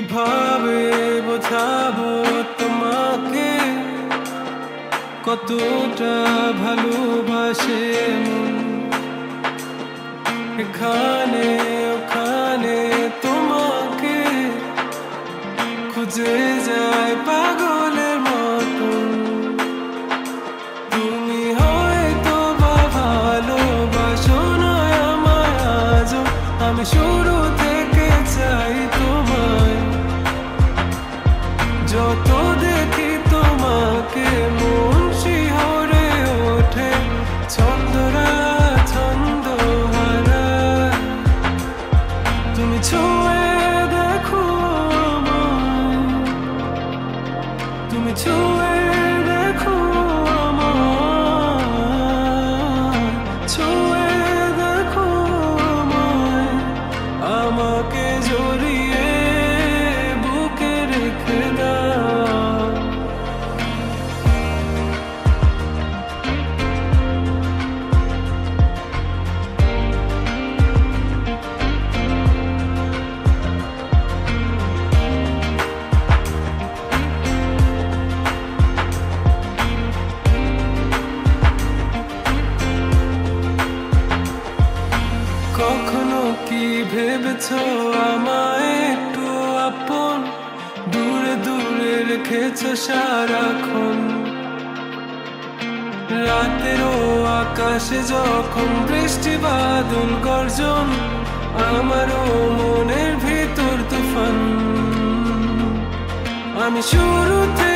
কিভাবে বোঝাবো তোমাকে কতটা ভালোবাসে মন। এখানে ওখানে তোমাকে খুঁজে যায় পাগলের মতো। তুমি হয়তো বা ভালোবাসো না আমায় আজও, আমি শুরু থেকে চাই তোমায়। যত দেখি তোমাকে মন শিহরে ওঠে, ছন্দরা ছন্দ হারায়। তুমি ছুঁয়ে দেখো আমায়, তুমি ছুঁয়ে দেখো আমায়, ছুঁয়ে দেখো আমায়। আমাকে জড়িয়ে বুকে রেখে দাও। কখনো কি ভেবেছো আমায় একটু আপন, দূরে দূরে রেখেছো সারাক্ষণ। রাতেরও আকাশে যখন বৃষ্টি বাদল গর্জন, আমারও মনের ভিতর তুফান। আমি শুরু থেকে